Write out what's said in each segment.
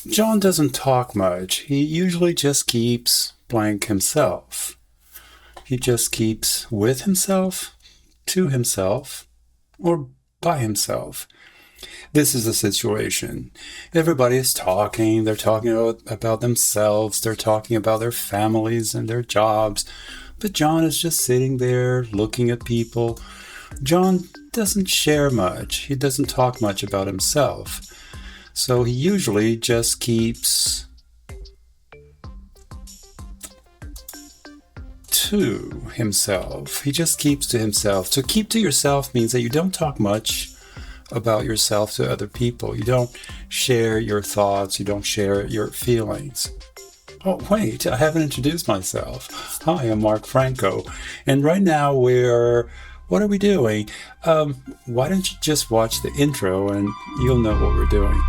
John doesn't talk much. He usually just keeps blank himself. He just keeps with himself, to himself, or by himself. This is the situation. Everybody is talking. They're talking about themselves. They're talking about their families and their jobs. But John is just sitting there looking at people. John doesn't share much. He doesn't talk much about himself. So he usually just keeps to himself. He just keeps to himself. To keep to yourself means that you don't talk much about yourself to other people. You don't share your thoughts. You don't share your feelings. Oh, wait, I haven't introduced myself. Hi, I'm Mark Franco. And right now what are we doing? Why don't you just watch the intro and you'll know what we're doing.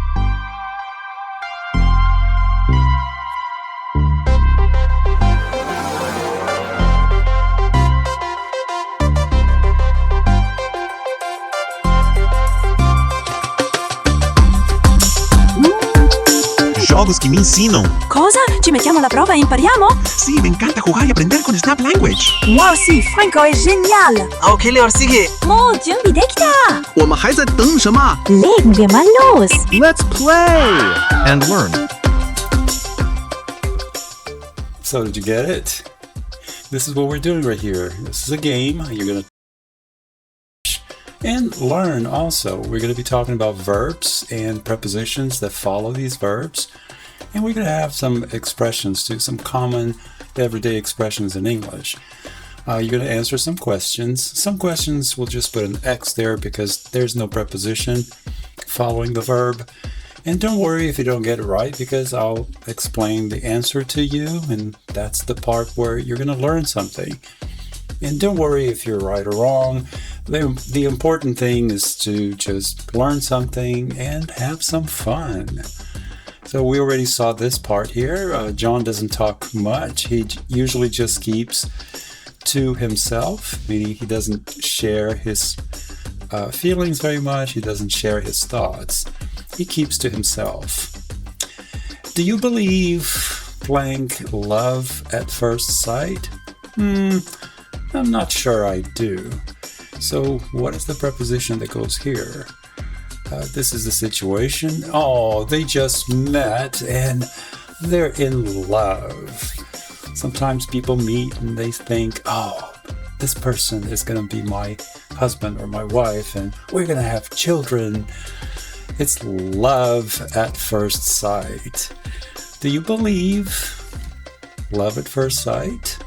Jogos que me ensinam. Cosa? Ci mettiamo alla prova e impariamo? Sí, me encanta jugar y aprender con Snap Language. Wow, sì, Franco è genial! Okay, Leorsigi. もう準備できた！我们还在等什么 Legen wir mal los!？Let's play and learn. So did you get it? This is what we're doing right here. This is a game. You're going to and learn also. We're going to be talking about verbs and prepositions that follow these verbs. And we're going to have some expressions too, some common everyday expressions in English. You're going to answer some questions. Some questions we'll just put an X there because there's no preposition following the verb. And don't worry if you don't get it right because I'll explain the answer to you, and that's the part where you're going to learn something. And don't worry if you're right or wrong. The important thing is to just learn something and have some fun. So we already saw this part here. John doesn't talk much. He usually just keeps to himself, meaning he doesn't share his feelings very much. He doesn't share his thoughts. He keeps to himself. Do you believe blank love at first sight? I'm not sure I do. So what is the preposition that goes here? This is the situation. Oh, they just met and they're in love. Sometimes people meet and they think, oh, this person is going to be my husband or my wife and we're going to have children. It's love at first sight. Do you believe love at first sight?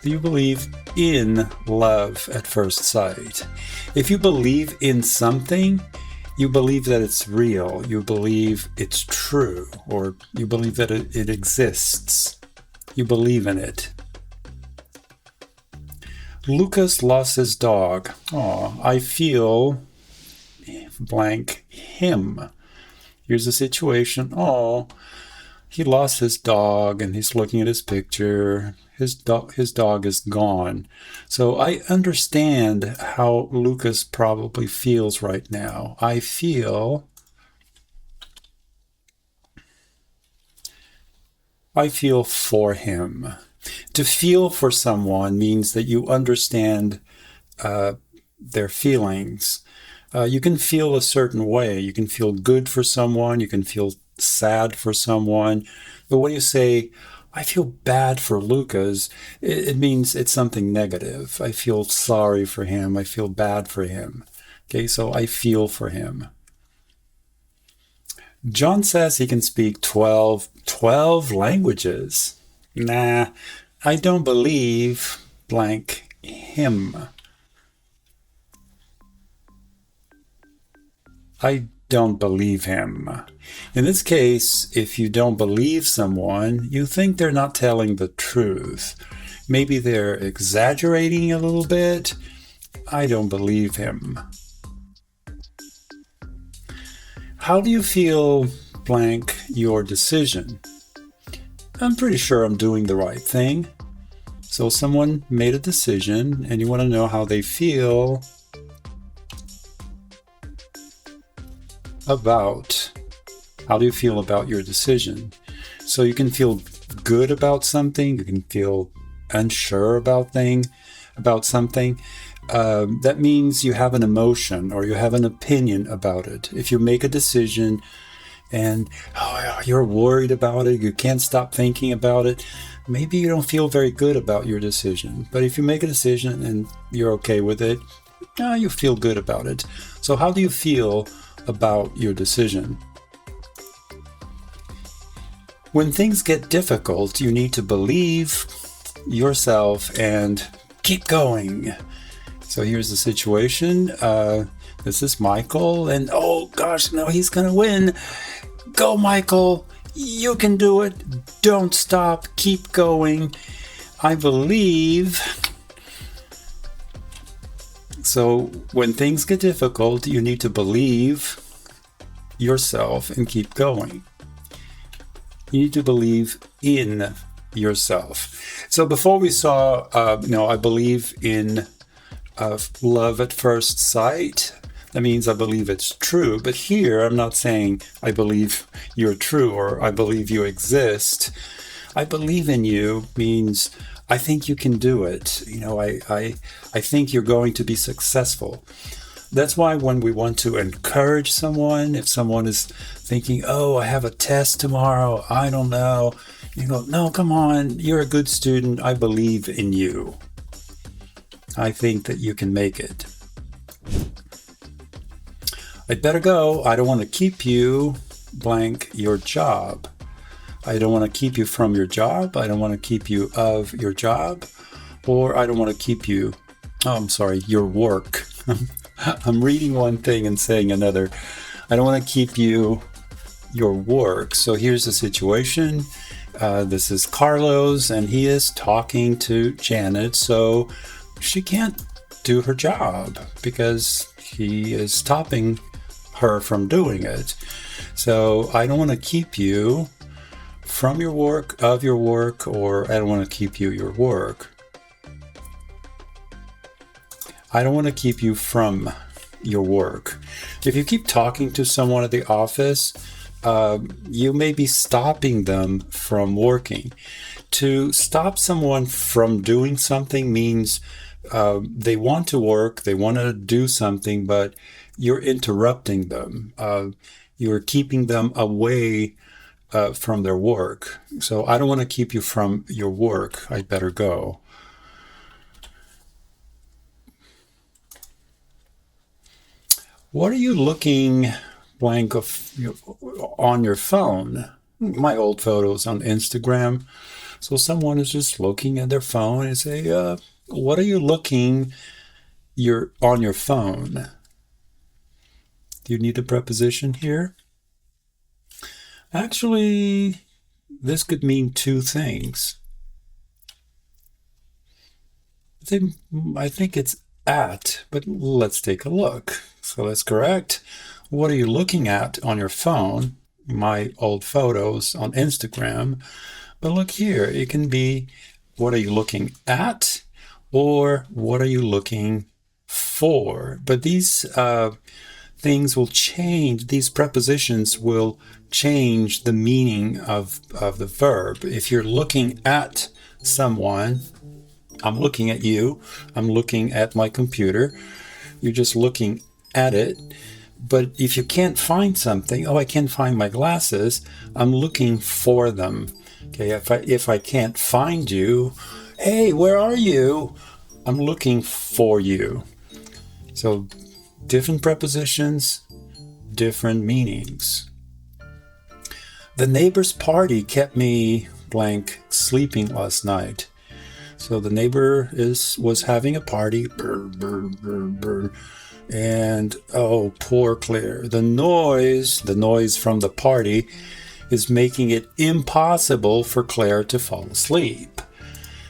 Do you believe in love at first sight? If you believe in something, you believe that it's real, you believe it's true, or you believe that it exists. You believe in it. Lucas lost his dog. Oh, I feel blank him. Here's the situation. Oh, he lost his dog and he's looking at his picture. His dog is gone. So I understand how Lucas probably feels right now. I feel for him. To feel for someone means that you understand their feelings. You can feel a certain way. You can feel good for someone. You can feel sad for someone. But when you say, I feel bad for Lucas, it means it's something negative. I feel sorry for him. I feel bad for him. Okay, so I feel for him. John says he can speak 12 languages. Nah, I don't believe blank him. I don't believe him. In this case, if you don't believe someone, you think they're not telling the truth. Maybe they're exaggerating a little bit. I don't believe him. How do you feel blank your decision? I'm pretty sure I'm doing the right thing. So someone made a decision and you want to know how they feel. about. How do you feel about your decision? So you can feel good about something. You can feel unsure about something. That means you have an emotion or you have an opinion about it. If you make a decision and you're worried about it, you can't stop thinking about it, maybe you don't feel very good about your decision. But if you make a decision and you're okay with it, you feel good about it. So how do you feel about your decision? When things get difficult, you need to believe yourself and keep going. So here's the situation. This is Michael, and oh gosh, no, he's gonna win. Go, Michael. You can do it. Don't stop. Keep going. I believe. So when things get difficult, you need to believe yourself and keep going. You need to believe in yourself. So before we saw, I believe in love at first sight. That means I believe it's true. But here I'm not saying I believe you're true or I believe you exist. I believe in you means I think you can do it. I think you're going to be successful. That's why when we want to encourage someone, if someone is thinking, I have a test tomorrow, I don't know, you go, no, come on, you're a good student. I believe in you. I think that you can make it. I'd better go. I don't want to keep you blank your job. I don't want to keep you from your job. I don't want to keep you of your job. Or I don't want to keep you, your work. I'm reading one thing and saying another. I don't want to keep you your work. So here's the situation. This is Carlos, and he is talking to Janet. So she can't do her job because he is stopping her from doing it. So I don't want to keep you from your work, of your work, or I don't want to keep you your work. I don't want to keep you from your work. If you keep talking to someone at the office, you may be stopping them from working. To stop someone from doing something means they want to work, they want to do something, but you're interrupting them. You're keeping them away from their work. So I don't want to keep you from your work. I'd better go. What are you looking blank of on your phone? My old photos on Instagram. So someone is just looking at their phone and say, what are you looking on your phone? Do you need a preposition here? Actually, this could mean two things. I think it's at, but let's take a look. So that's correct. What are you looking at on your phone? My old photos on Instagram. But look here, it can be what are you looking at or what are you looking for? But these things will change. These prepositions will change the meaning of the verb. If you're looking at someone, I'm looking at you, I'm looking at my computer, you're just looking at it. But if you can't find something, I can't find my glasses, I'm looking for them. Okay, if I can't find you, hey, where are you? I'm looking for you. So different prepositions, different meanings. The neighbor's party kept me blank sleeping last night. So the neighbor was having a party. Brr, brr, brr, brr. And poor Claire. The noise from the party is making it impossible for Claire to fall asleep.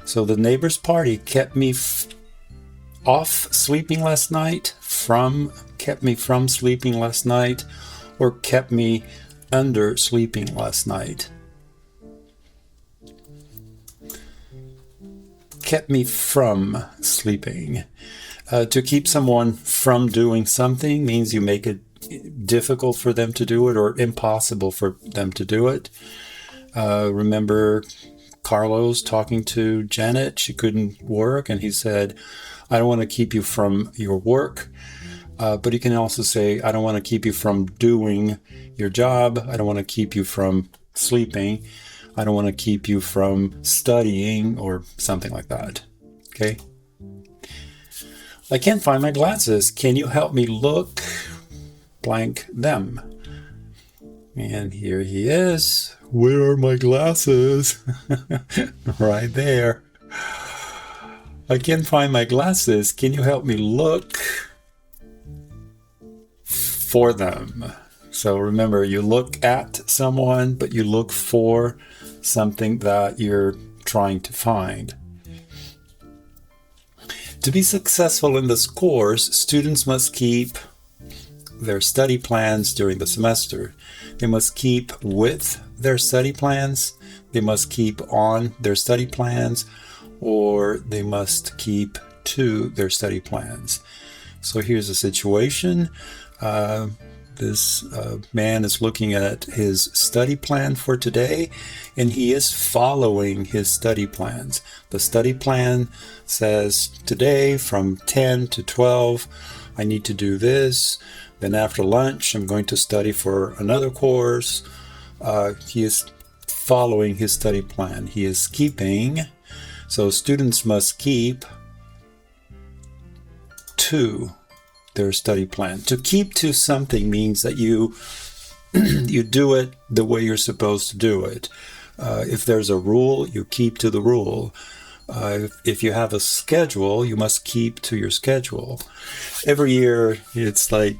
So the neighbor's party kept me off sleeping last night, kept me from sleeping last night, or kept me under sleeping last night. Kept me from sleeping. To keep someone from doing something means you make it difficult for them to do it or impossible for them to do it. Remember Carlos talking to Janet? She couldn't work, and he said, I don't want to keep you from your work. But you can also say, I don't want to keep you from doing your job. I don't want to keep you from sleeping. I don't want to keep you from studying or something like that. Okay? I can't find my glasses. Can you help me look blank them? And here he is. Where are my glasses? Right there. I can't find my glasses. Can you help me look for them? So remember, you look at someone, but you look for something that you're trying to find. To be successful in this course, students must keep their study plans during the semester. They must keep with their study plans. They must keep on their study plans, or they must keep to their study plans. So here's a situation. This man is looking at his study plan for today, and he is following his study plans. The study plan says today from 10 to 12, I need to do this. Then after lunch, I'm going to study for another course. He is following his study plan. He is keeping. So students must keep to their study plan. To keep to something means that you do it the way you're supposed to do it. If there's a rule, you keep to the rule. If you have a schedule, you must keep to your schedule. Every year, it's like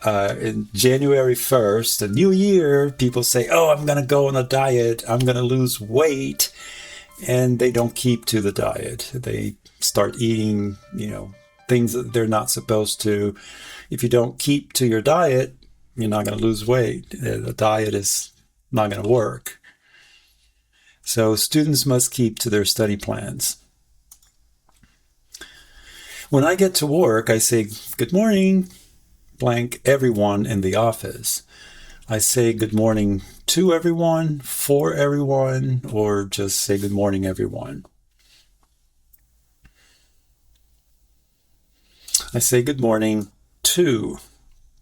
in January 1st, a new year, people say, oh, I'm going to go on a diet. I'm going to lose weight. And they don't keep to the diet. They start eating, things that they're not supposed to. If you don't keep to your diet, you're not going to lose weight. The diet is not going to work. So students must keep to their study plans. When I get to work, I say, good morning, blank everyone in the office. I say good morning to everyone, for everyone, or just say good morning, everyone. I say good morning to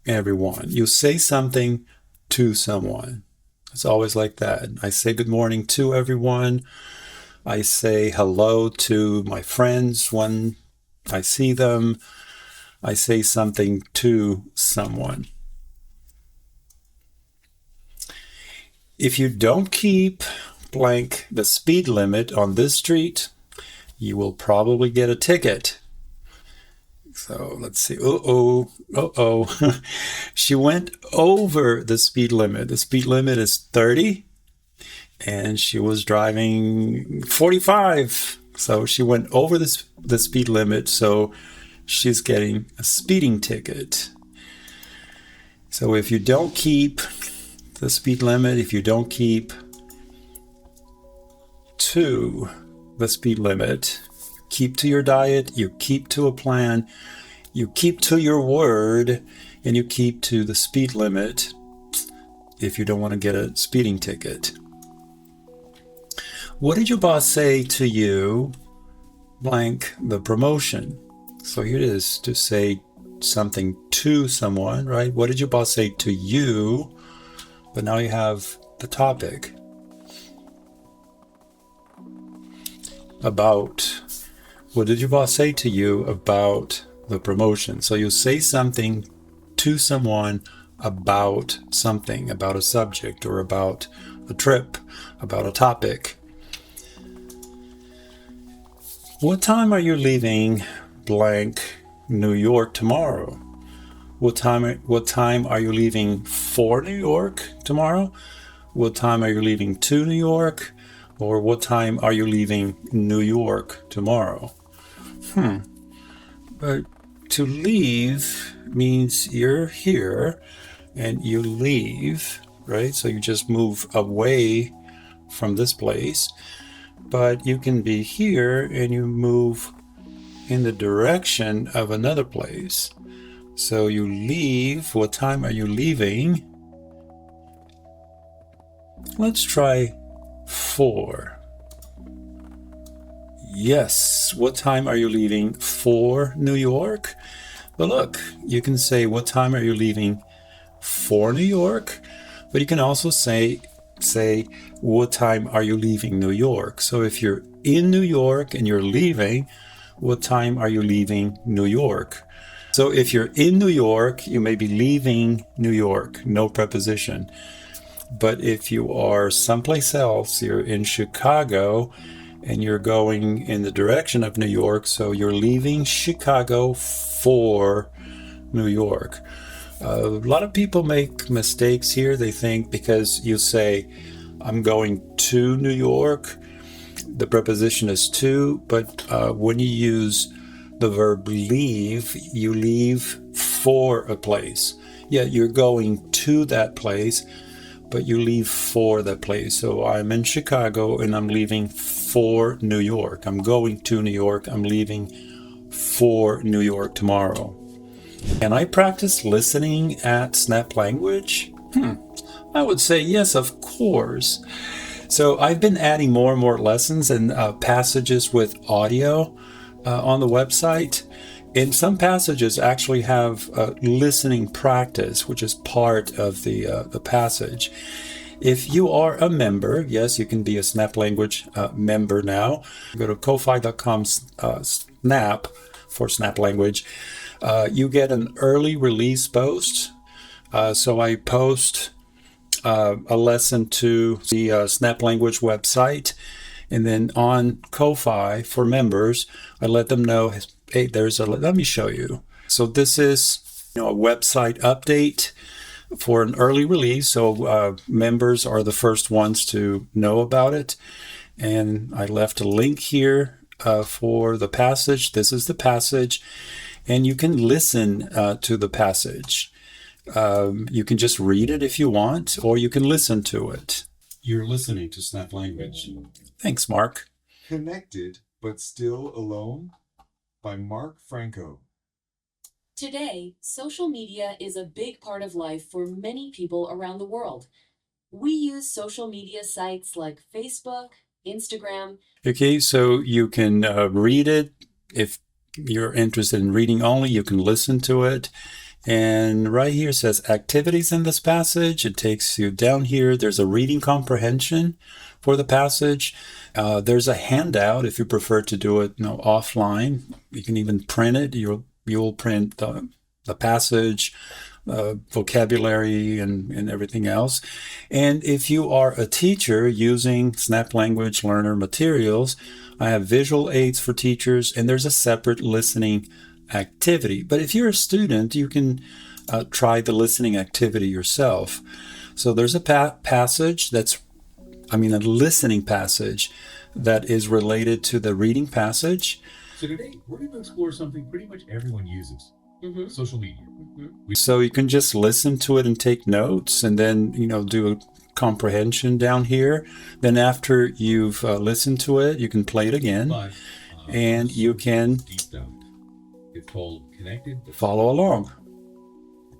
everyone. You say something to someone. It's always like that. I say good morning to everyone. I say hello to my friends when I see them. I say something to someone. If you don't keep blank the speed limit on this street, you will probably get a ticket. So let's see. She went over the speed limit. The speed limit is 30, and she was driving 45. So she went over the speed limit, so she's getting a speeding ticket. So if you don't keep the speed limit, if you don't keep to the speed limit, keep to your diet, you keep to a plan, you keep to your word, and you keep to the speed limit if you don't want to get a speeding ticket. What did your boss say to you? Blank the promotion. So here it is, to say something to someone, right? What did your boss say to you? But now you have the topic. About. What did your boss say to you about the promotion? So you say something to someone about something, about a subject, or about a trip, about a topic. What time are you leaving blank New York tomorrow? What time are you leaving for New York tomorrow? What time are you leaving to New York? Or what time are you leaving New York tomorrow? But to leave means you're here and you leave, right? So you just move away from this place. But you can be here and you move in the direction of another place. So you leave. What time are you leaving? Let's try 4. Yes. What time are you leaving for New York? But look, you can say, what time are you leaving for New York? But you can also say, what time are you leaving New York? So if you're in New York and you're leaving, what time are you leaving New York? So if you're in New York, you may be leaving New York, no preposition. But if you are someplace else, you're in Chicago and you're going in the direction of New York, so you're leaving Chicago for New York. A lot of people make mistakes here. They think because you say, I'm going to New York, the preposition is to, but when you use the verb leave, you leave for a place. Yeah, you're going to that place, but you leave for that place. So I'm in Chicago and I'm leaving for New York. I'm going to New York. I'm leaving for New York tomorrow. Can I practice listening at Snap Language? I would say yes, of course. So I've been adding more and more lessons and passages with audio on the website. And some passages actually have listening practice, which is part of the passage. If you are a member, yes, you can be a Snap Language member now. Go to ko-fi.com snap for Snap Language. You get an early release post. So I post a lesson to the Snap Language website. And then on Ko-Fi for members, I let them know, hey, let me show you. So this is a website update for an early release. So members are the first ones to know about it. And I left a link here for the passage. This is the passage. And you can listen to the passage. You can just read it if you want, or you can listen to it. You're listening to Snap Language. Thanks, Mark. Connected but Still Alone by Mark Franco. Today, social media is a big part of life for many people around the world. We use social media sites like Facebook, Instagram. Okay, so you can read it. If you're interested in reading only, you can listen to it. And right here it says activities in this passage. It takes you down here. There's a reading comprehension for the passage. There's a handout if you prefer to do it offline. You can even print it. You'll print the passage, vocabulary, and everything else. And if you are a teacher using Snap Language Learner materials, I have visual aids for teachers, and there's a separate listening activity. But if you're a student, you can try the listening activity yourself. So there's a passage a listening passage that is related to the reading passage. So today, we're going to explore something pretty much everyone uses. Social media. So you can just listen to it and take notes, and then, do a comprehension down here. Then after you've listened to it, you can play it again, But, and you can deep down. It's called Connected but follow along.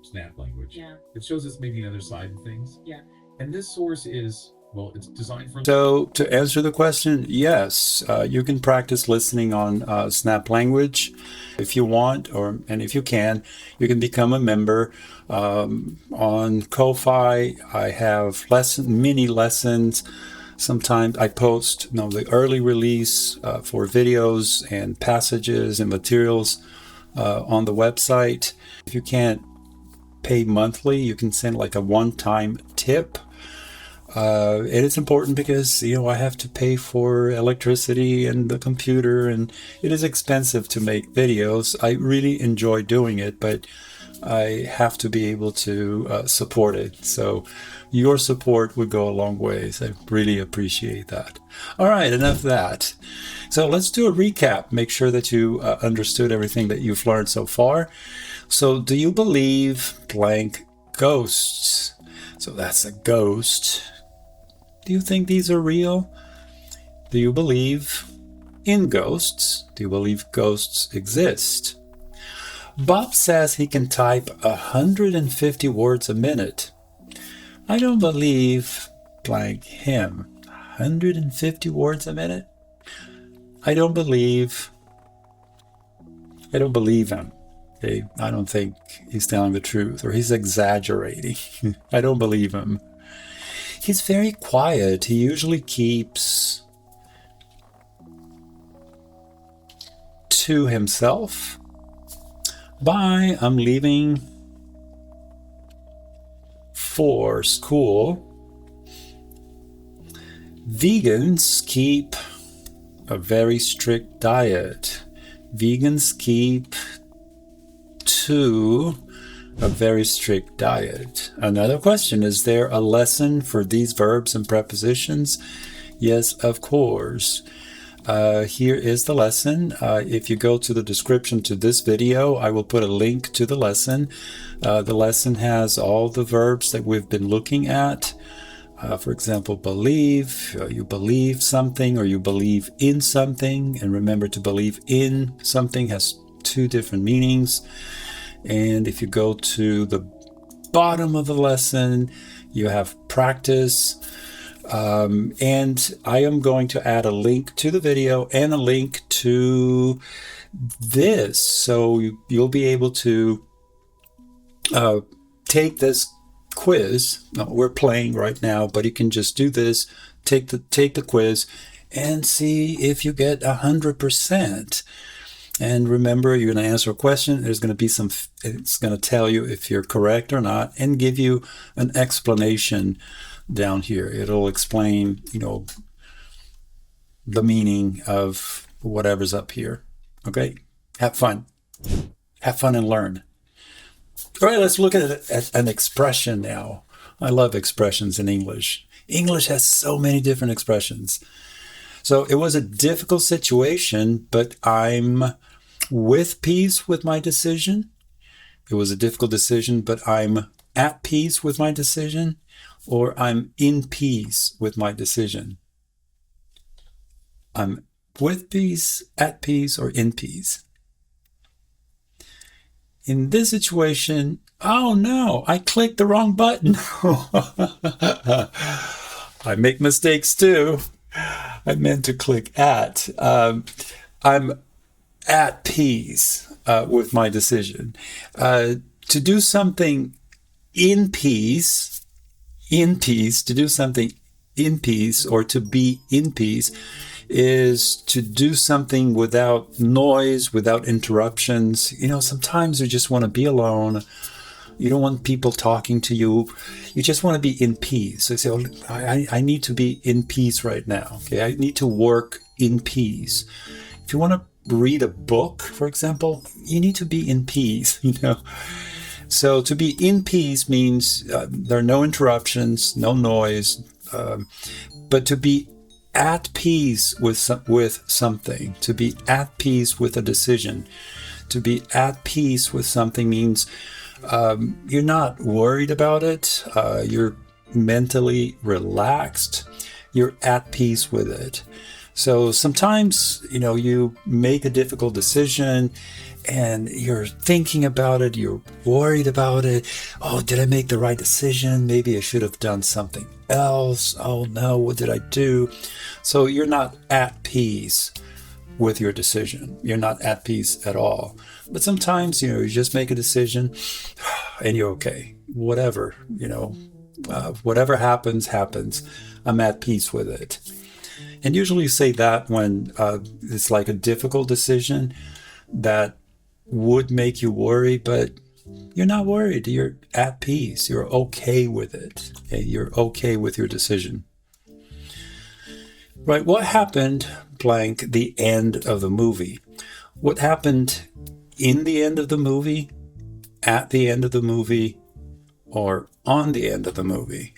Snap Language. Yeah. It shows us maybe another side of things. Yeah. And this source is, it's designed for... So to answer the question, yes, you can practice listening on Snap Language if you want, and if you can become a member. On Ko-Fi, I have mini lessons. Sometimes I post the early release for videos and passages and materials on the website. If you can't pay monthly, you can send like a one-time tip. And it's important because, I have to pay for electricity and the computer, and it is expensive to make videos. I really enjoy doing it, but I have to be able to support it. So your support would go a long ways. I really appreciate that. All right, enough of that. So let's do a recap. Make sure that you understood everything that you've learned so far. So do you believe blank ghosts? So that's a ghost. Do you think these are real? Do you believe in ghosts? Do you believe ghosts exist? Bob says he can type 150 words a minute. I don't believe blank him. 150 words a minute? I don't believe him. Okay? I don't think he's telling the truth, or he's exaggerating. I don't believe him. He's very quiet. He usually keeps to himself. Bye, I'm leaving for school. Vegans keep a very strict diet. Vegans keep to a very strict diet. Another question, is there a lesson for these verbs and prepositions? Yes, of course. Here is the lesson. If you go to the description to this video, I will put a link to the lesson. The lesson has all the verbs that we've been looking at. For example, believe, you believe something or you believe in something. And remember, to believe in something has two different meanings. And if you go to the bottom of the lesson, you have practice. And I am going to add a link to the video and a link to this. So you'll be able to take this quiz. No, we're playing right now, but you can just do this, take the quiz and see if you get 100%. And remember, you're going to answer a question. There's going to be it's going to tell you if you're correct or not and give you an explanation down here. It'll explain, the meaning of whatever's up here. Okay? Have fun. Have fun and learn. All right, let's look at an expression now. I love expressions in English. English has so many different expressions. So it was a difficult situation, but I'm with peace with my decision. It was a difficult decision, but I'm at peace with my decision, or I'm in peace with my decision. I'm with peace, at peace, or in peace. In this situation, oh no, I clicked the wrong button. I make mistakes too. I meant to click at. I'm at peace with my decision. To do something in peace, to do something in peace or to be in peace is to do something without noise, without interruptions. Sometimes you just want to be alone. You don't want people talking to you. You just want to be in peace. So you say, I need to be in peace right now. Okay, I need to work in peace. If you want to read a book, for example, you need to be in peace, So to be in peace means there are no interruptions, no noise, but to be at peace with something, to be at peace with a decision, to be at peace with something means you're not worried about it, you're mentally relaxed, you're at peace with it. So sometimes, you make a difficult decision and you're thinking about it, you're worried about it. Oh, did I make the right decision? Maybe I should have done something else. Oh no, what did I do? So you're not at peace with your decision. You're not at peace at all. But sometimes, you just make a decision and you're okay. Whatever, whatever happens. I'm at peace with it. And usually you say that when it's like a difficult decision that would make you worry, but you're not worried. You're at peace. You're okay with it. Okay? You're okay with your decision. Right, what happened, blank, the end of the movie? What happened in the end of the movie, at the end of the movie, or on the end of the movie?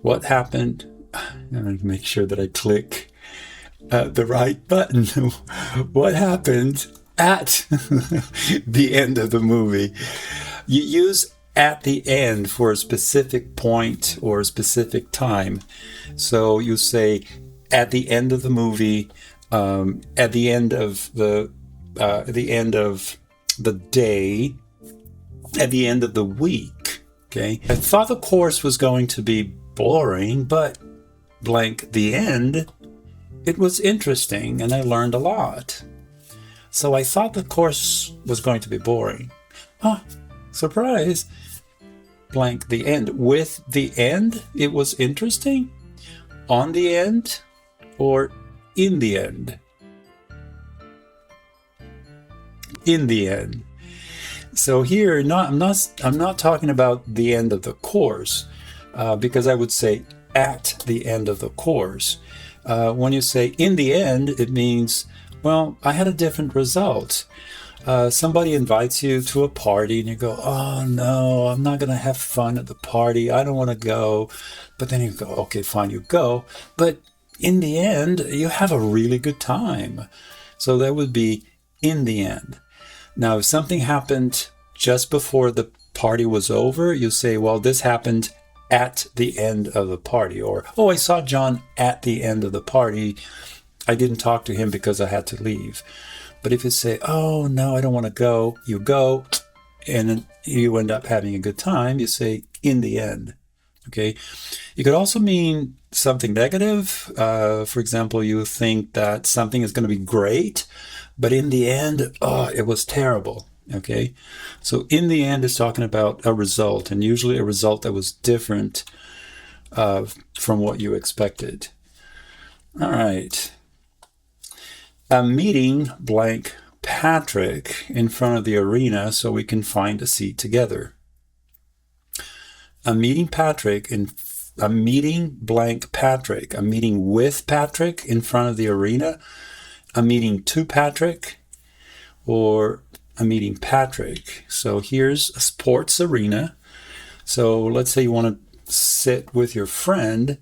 What happened? I'm going to make sure that I click the right button. What happened at the end of the movie? You use at the end for a specific point or a specific time. So you say at the end of the movie, at the end of the at the end of the day, at the end of the week. Okay. I thought the course was going to be boring, but blank the end, it was interesting and I learned a lot. So I thought the course was going to be boring. Ah, surprise. Blank the end. With the end, it was interesting. On the end or in the end? In the end. So here, I'm not talking about the end of the course, because I would say at the end of the course. When you say in the end, it means, well, I had a different result. Somebody invites you to a party and you go, oh no, I'm not going to have fun at the party. I don't want to go. But then you go, okay, fine, you go. But in the end, you have a really good time. So that would be in the end. Now, if something happened just before the party was over, you say, well, this happened at the end of the party. Or, oh, I saw John at the end of the party. I didn't talk to him because I had to leave. But if you say, oh, no, I don't want to go, you go, and then you end up having a good time, you say in the end. Okay. It could also mean something negative. For example, you think that something is going to be great, but in the end, oh, it was terrible. Okay. So in the end is talking about a result, and usually a result that was different from what you expected. All right. I'm meeting blank Patrick in front of the arena so we can find a seat together. I'm meeting blank Patrick. I'm meeting with Patrick in front of the arena. I'm meeting to Patrick, or I'm meeting Patrick. So here's a sports arena. So let's say you want to sit with your friend.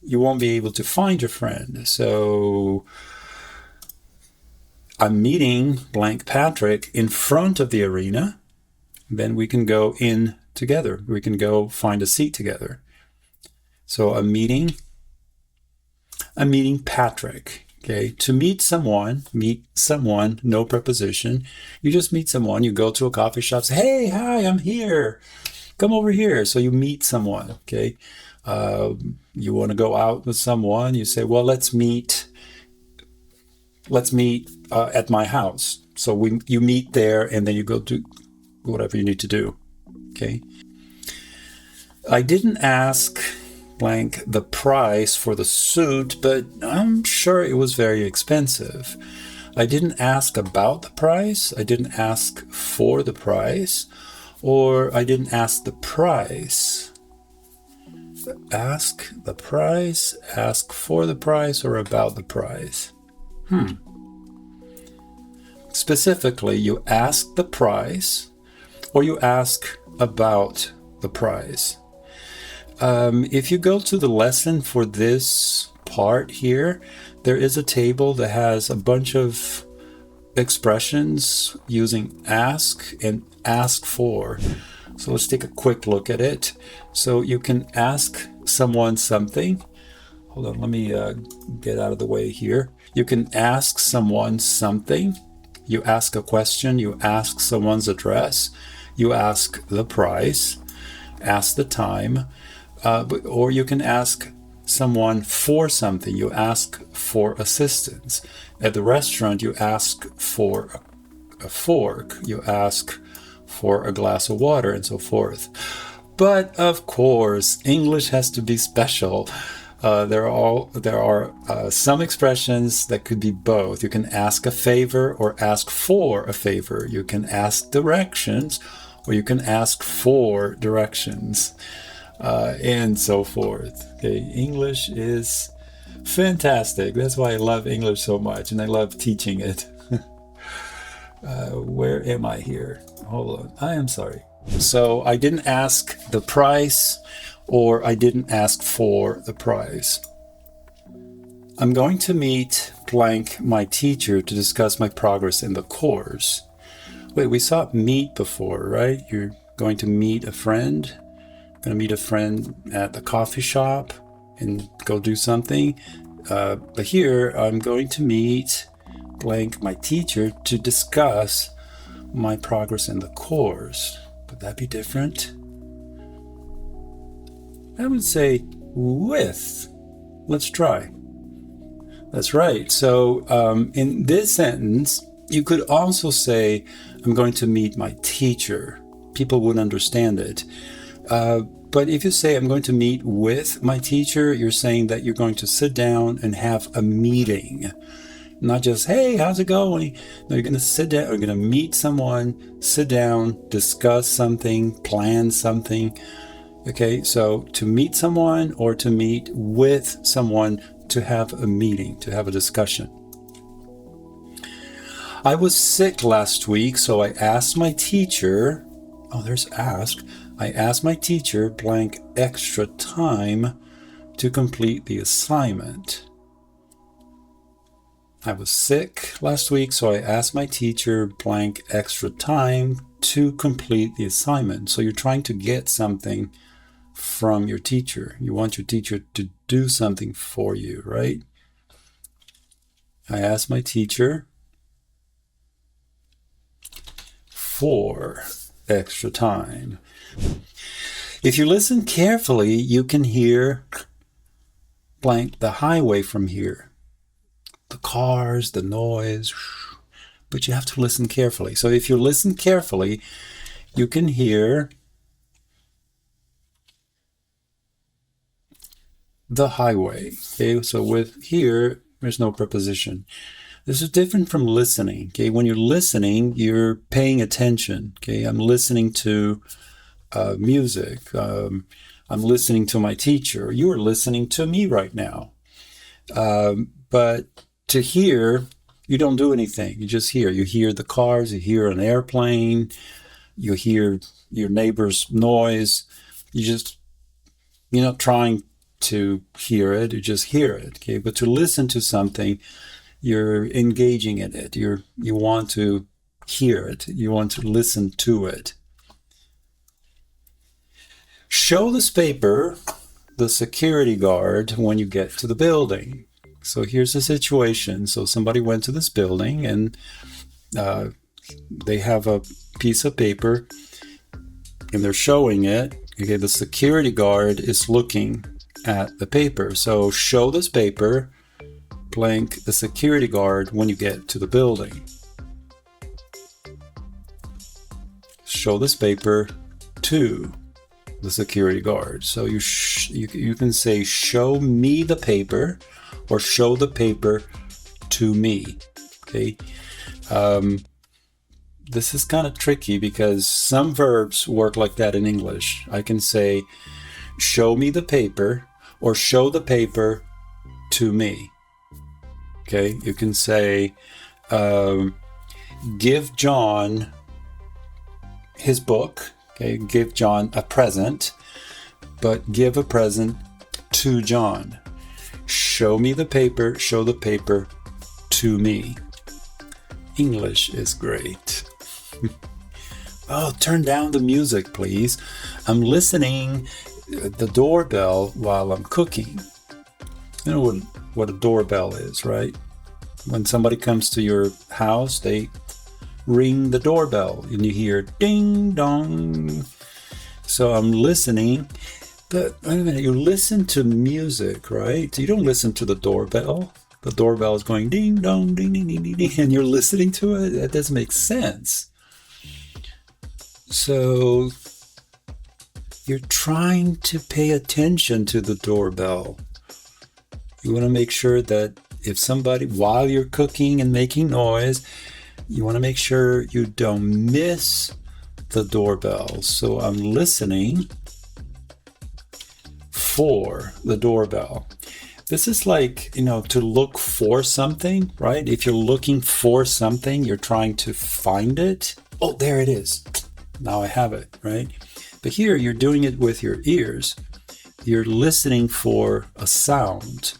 You won't be able to find your friend. So I'm meeting blank Patrick in front of the arena. Then we can go in together. We can go find a seat together. So I'm meeting Patrick. Okay, to meet someone, no preposition. You just meet someone, you go to a coffee shop, say, hey, hi, I'm here. Come over here. So you meet someone, okay? You want to go out with someone, you say, well, let's meet at my house. So you meet there and then you go do whatever you need to do, okay? I didn't ask blank the price for the suit, but I'm sure it was very expensive. I didn't ask about the price. I didn't ask for the price, or I didn't ask the price. Ask the price, ask for the price, or about the price. Specifically, you ask the price, or you ask about the price. If you go to the lesson for this part here, there is a table that has a bunch of expressions using ask and ask for. So let's take a quick look at it. So you can ask someone something. Hold on, let me get out of the way here. You can ask someone something. You ask a question. You ask someone's address. You ask the price. Ask the time. Or you can ask someone for something. You ask for assistance. At the restaurant, you ask for a fork. You ask for a glass of water, and so forth. But of course, English has to be special. There are some expressions that could be both. You can ask a favor or ask for a favor. You can ask directions or you can ask for directions. And so forth. Okay, English is fantastic. That's why I love English so much, and I love teaching it. Where am I here? Hold on. I am sorry. So I didn't ask the price, or I didn't ask for the price. I'm going to meet blank my teacher to discuss my progress in the course. Wait, we saw meet before, right? You're going to meet a friend. Going to meet a friend at the coffee shop and go do something. But here I'm going to meet blank my teacher to discuss my progress in the course. Would that be different? I would say with. Let's try. That's right. So in this sentence, you could also say, I'm going to meet my teacher. People would understand it. But if you say, I'm going to meet with my teacher, you're saying that you're going to sit down and have a meeting. Not just, hey, how's it going? No, you're going to sit down, you're going to meet someone, sit down, discuss something, plan something. Okay, so to meet someone or to meet with someone, to have a meeting, to have a discussion. I was sick last week, so I asked my teacher, there's ask. I asked my teacher blank extra time to complete the assignment. I was sick last week, so I asked my teacher blank extra time to complete the assignment. So you're trying to get something from your teacher. You want your teacher to do something for you, right? I asked my teacher for extra time. If you listen carefully, you can hear blank the highway from here. The cars, the noise, but you have to listen carefully. So if you listen carefully, you can hear the highway. Okay, so with here, there's no preposition. This is different from listening. Okay, when you're listening, you're paying attention. Okay, I'm listening to music. I'm listening to my teacher. You are listening to me right now. But to hear, you don't do anything. You just hear. You hear the cars. You hear an airplane. You hear your neighbor's noise. You're not trying to hear it. You just hear it. Okay, but to listen to something, you're engaging in it. You want to hear it. You want to listen to it. Show this paper the security guard when you get to the building. So here's the situation. So somebody went to this building and they have a piece of paper and they're showing it. Okay, the security guard is looking at the paper. So show this paper blank the security guard when you get to the building. Show this paper to the security guard. So you can say show me the paper or show the paper to me. Okay. This is kind of tricky because some verbs work like that in English. I can say show me the paper or show the paper to me. Okay, you can say give John his book. Okay, give John a present, but give a present to John. Show me the paper, show the paper to me. English is great. Oh, turn down the music, please. I'm listening the doorbell while I'm cooking. You know what a doorbell is, right? When somebody comes to your house, they ring the doorbell and you hear ding dong. So I'm listening, but wait a minute, you listen to music, right? You don't listen to the doorbell. The doorbell is going ding dong, ding ding ding ding ding, and you're listening to it. That doesn't make sense. So you're trying to pay attention to the doorbell. You want to make sure that if somebody, while you're cooking and making noise, you want to make sure you don't miss the doorbell. So I'm listening for the doorbell. This is like, to look for something, right? If you're looking for something, you're trying to find it. Oh, there it is. Now I have it, right? But here you're doing it with your ears. You're listening for a sound.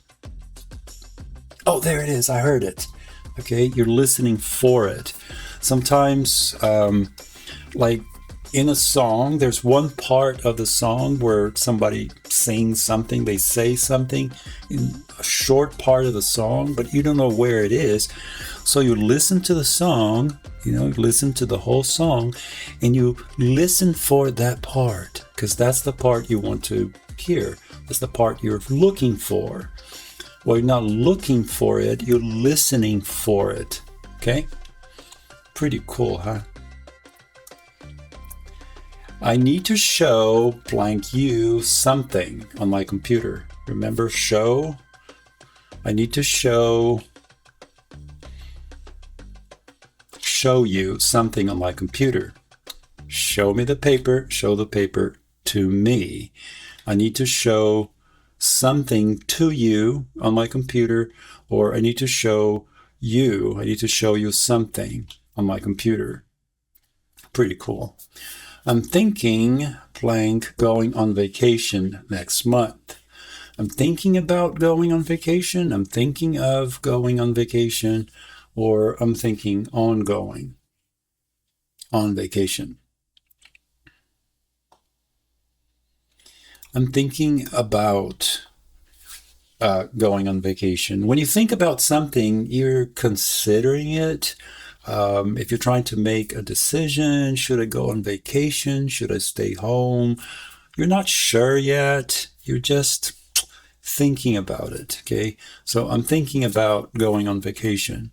Oh, there it is. I heard it. Okay, you're listening for it. Sometimes, like in a song, there's one part of the song where somebody sings something, they say something in a short part of the song, but you don't know where it is. So you listen to the song, you listen to the whole song, and you listen for that part, because that's the part you want to hear. That's the part you're looking for. Well, you're not looking for it, you're listening for it. Okay? Pretty cool, huh? I need to show blank you something on my computer. Remember, show? I need to show you something on my computer. Show me the paper, show the paper to me. I need to show something to you on my computer, or I need to show you something on my computer. Pretty cool. I'm thinking blank going on vacation next month. I'm thinking about going on vacation. I'm thinking of going on vacation, or I'm thinking on going on vacation. I'm thinking about going on vacation. When you think about something, you're considering it. If you're trying to make a decision, should I go on vacation? Should I stay home? You're not sure yet. You're just thinking about it, okay? So I'm thinking about going on vacation.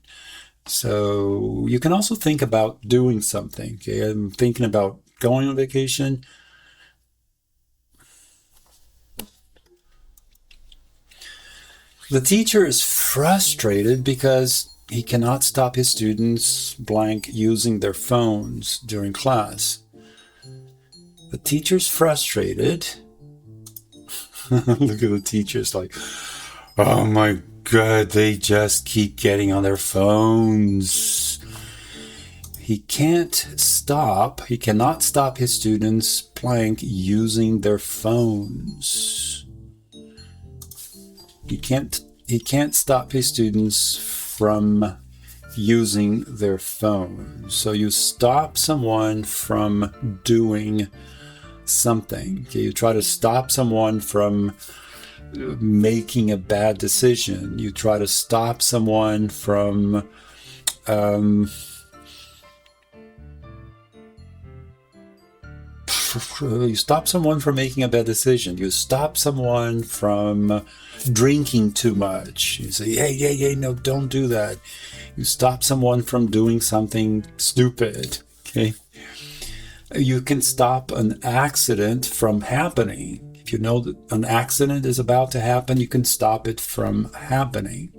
So you can also think about doing something, okay? I'm thinking about going on vacation. The teacher is frustrated because he cannot stop his students blank using their phones during class. The teacher's frustrated. Look at the teachers like, oh my God, they just keep getting on their phones. He cannot stop his students blank using their phones. He can't stop his students from using their phone. So you stop someone from doing something. Okay? You try to stop someone from making a bad decision. You try to stop someone from you stop someone from making a bad decision. You stop someone from drinking too much. You say, hey, no, don't do that. You stop someone from doing something stupid. Okay. You can stop an accident from happening. If you know that an accident is about to happen, you can stop it from happening.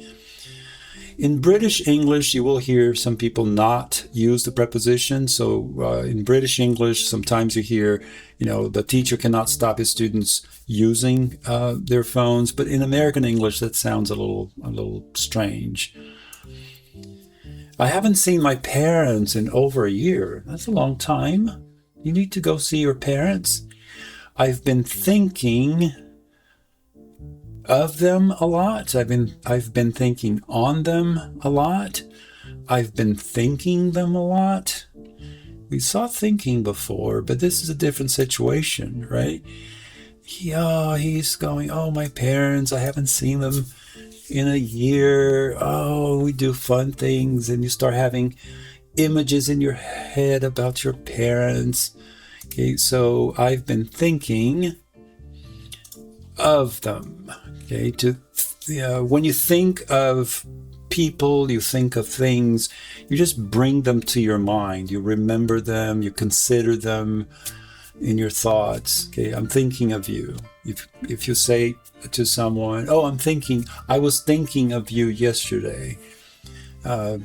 In British English, you will hear some people not use the preposition. So in British English, sometimes you hear, the teacher cannot stop his students using their phones. But in American English, that sounds a little strange. I haven't seen my parents in over a year. That's a long time. You need to go see your parents. I've been thinking of them a lot. I've been thinking on them a lot. I've been thinking them a lot. We saw thinking before, but this is a different situation, right? Yeah, he's going, oh, my parents, I haven't seen them in a year. Oh, we do fun things, and you start having images in your head about your parents. Okay, so I've been thinking of them. Okay, when you think of people, you think of things, you just bring them to your mind. You remember them, you consider them in your thoughts. Okay, I'm thinking of you. If you say to someone, oh, I was thinking of you yesterday,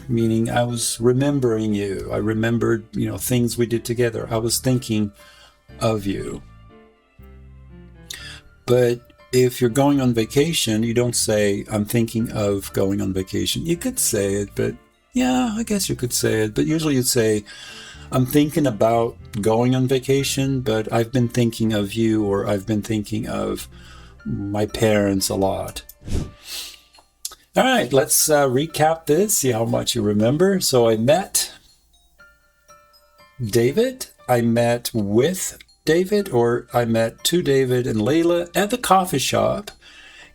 meaning I was remembering you. I remembered, things we did together. I was thinking of you. But if you're going on vacation, you don't say, I'm thinking of going on vacation. You could say it, but yeah, I guess you could say it. But usually you'd say, I'm thinking about going on vacation, but I've been thinking of you, or I've been thinking of my parents a lot. All right, let's recap this, see how much you remember. So I met David. I met with David, or I met to David and Layla at the coffee shop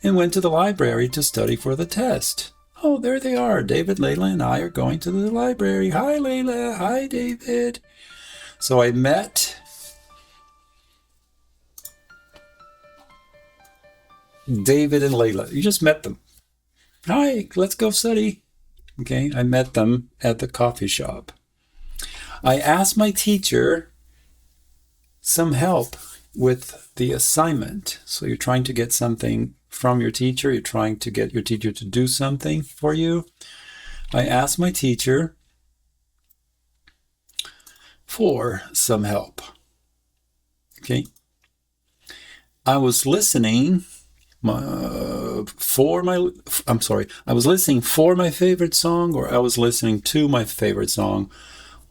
and went to the library to study for the test. Oh, there they are. David, Layla, and I are going to the library. Hi, Layla. Hi, David. So I met David and Layla. You just met them. Hi, let's go study. Okay, I met them at the coffee shop. I asked my teacher some help with the assignment. So you're trying to get something from your teacher. You're trying to get your teacher to do something for you. I asked my teacher for some help. Okay. I was listening for my favorite song, or I was listening to my favorite song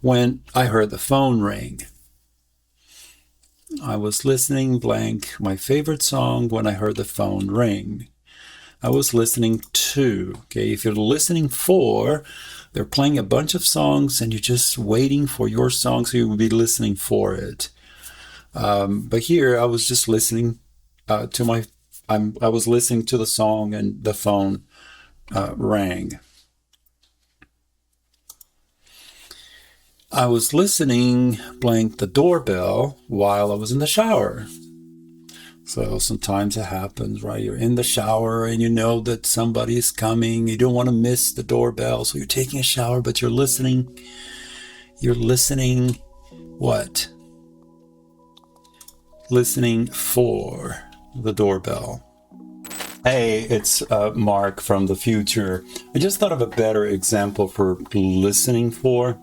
when I heard the phone ring. I was listening blank my favorite song when I heard the phone ring. I was listening to. Okay, if you're listening for, they're playing a bunch of songs and you're just waiting for your song, so you will be listening for it. But here I was just listening I was listening to the song and the phone rang. I was listening blank the doorbell while I was in the shower. So sometimes it happens, right? You're in the shower and you know that somebody is coming. You don't want to miss the doorbell. So you're taking a shower, but you're listening. You're listening what? Listening for the doorbell. Hey, it's Mark from the future. I just thought of a better example for listening for.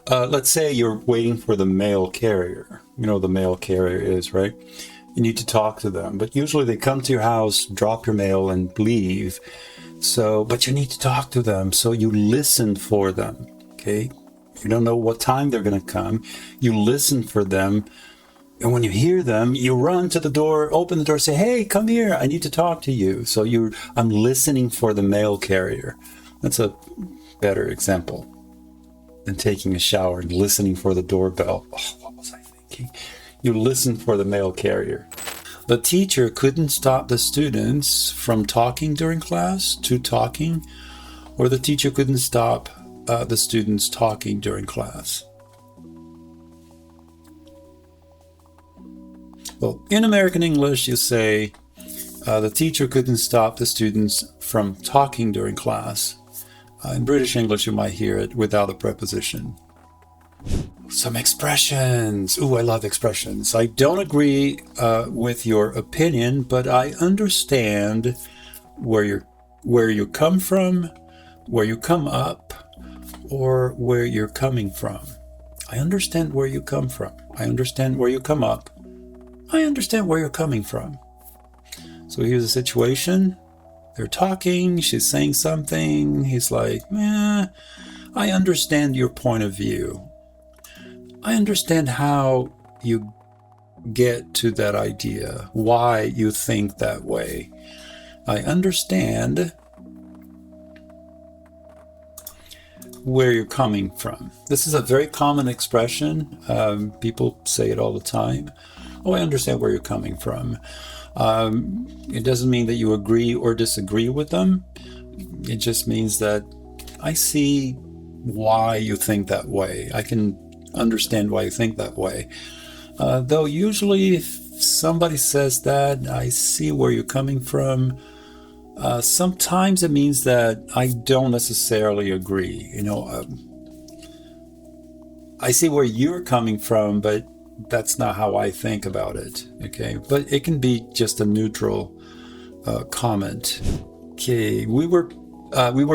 Let's say you're waiting for the mail carrier. You know the mail carrier is, right? You need to talk to them, but usually they come to your house, drop your mail, and leave. But you need to talk to them, so you listen for them, okay? You don't know what time they're going to come. You listen for them, and when you hear them, you run to the door, open the door, say, hey, come here, I need to talk to you. So I'm listening for the mail carrier. That's a better example than taking a shower and listening for the doorbell. Oh, what was I thinking? You listen for the mail carrier. The teacher couldn't stop the students from talking during class, to talking, or the teacher couldn't stop the students talking during class. Well, in American English, you say the teacher couldn't stop the students from talking during class. In British English, you might hear it without a preposition. Some expressions. Ooh, I love expressions. I don't agree with your opinion, but I understand where you come from, where you come up, or where you're coming from. I understand where you come from. I understand where you come up. I understand where you're coming from. So here's a situation. They're talking, she's saying something. He's like, I understand your point of view. I understand how you get to that idea, why you think that way. I understand where you're coming from. This is a very common expression. People say it all the time. Oh, I understand where you're coming from. It doesn't mean that you agree or disagree with them. It just means that I see why you think that way. I can understand why you think that way. Though usually if somebody says that, I see where you're coming from, sometimes it means that I don't necessarily agree. I see where you're coming from, but that's not how I think about it. Okay, but it can be just a neutral comment. Okay, we were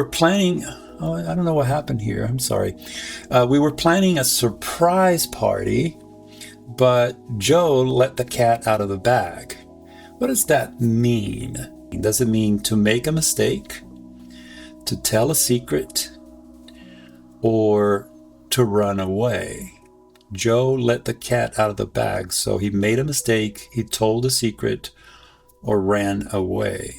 planning. Oh, I don't know what happened here. I'm sorry. We were planning a surprise party, but Joe let the cat out of the bag. What does that mean? Does it mean to make a mistake, to tell a secret, or to run away? Joe let the cat out of the bag, so he made a mistake, he told a secret, or ran away.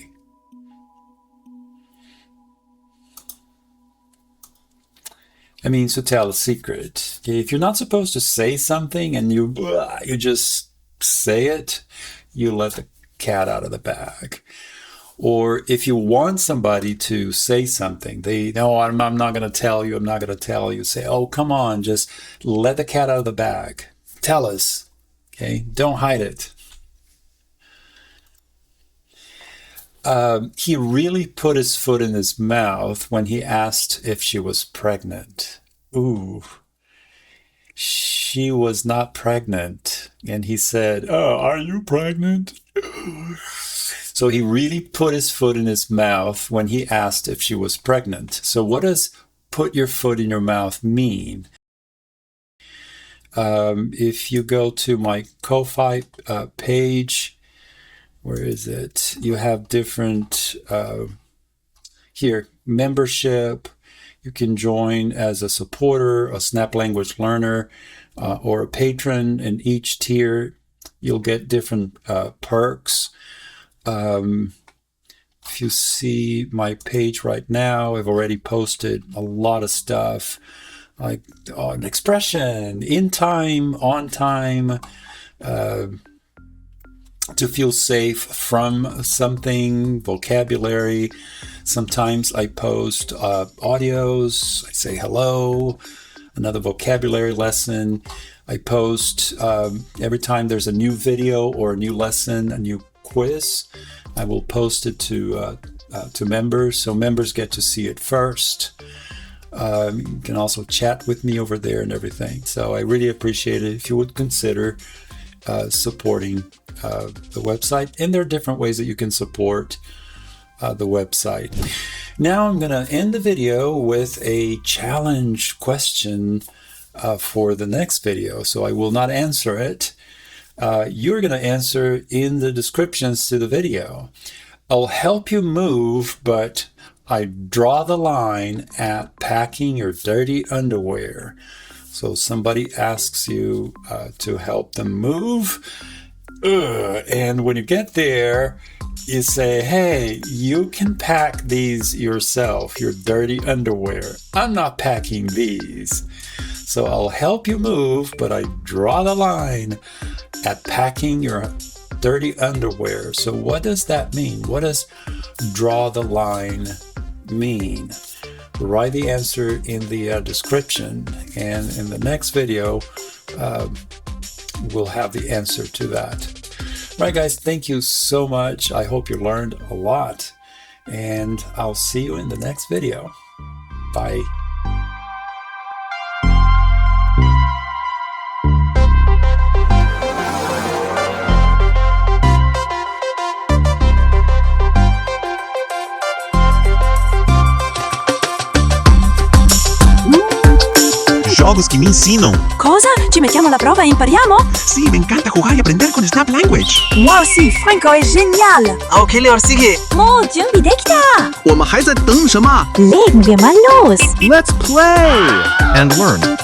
It means to tell a secret. Okay, if you're not supposed to say something and you just say it, you let the cat out of the bag. Or if you want somebody to say something, no, I'm not going to tell you. I'm not going to tell you. Say, oh, come on, just let the cat out of the bag. Tell us. Okay, don't hide it. He really put his foot in his mouth when he asked if she was pregnant. Ooh. She was not pregnant. And he said, oh, are you pregnant? So he really put his foot in his mouth when he asked if she was pregnant. So what does put your foot in your mouth mean? If you go to my Ko-Fi page, where is it? You have different, here, membership. You can join as a supporter, a Snap Language learner, or a patron. In each tier, you'll get different perks. If you see my page right now, I've already posted a lot of stuff, like an expression, in time, on time, to feel safe from something, vocabulary. Sometimes I post audios, I say hello, another vocabulary lesson. I post every time there's a new video or a new lesson, a new quiz, I will post it to members, so members get to see it first. You can also chat with me over there and everything. So I really appreciate it if you would consider supporting the website. And there are different ways that you can support the website. Now I'm going to end the video with a challenge question for the next video. So I will not answer it. You're going to answer in the descriptions to the video. I'll help you move, but I draw the line at packing your dirty underwear. So somebody asks you to help them move, and when you get there, you say, hey, you can pack these yourself, your dirty underwear. I'm not packing these. So I'll help you move, but I draw the line at packing your dirty underwear. So what does that mean? What does draw the line mean? Write the answer in the description, and in the next video, we'll have the answer to that. Right, guys, thank you so much. I hope you learned a lot, and I'll see you in the next video. Bye. Jogos que me ensinam. Cosa? Ci mettiamo alla prova e impariamo? Sì, mi encanta jugar y aprender con Snap Language. Wow, sì, Franco è genial! OK， 六四 K， 哦，准备できた！我们还在等什么 Legen wir mal los!？Let's play and learn.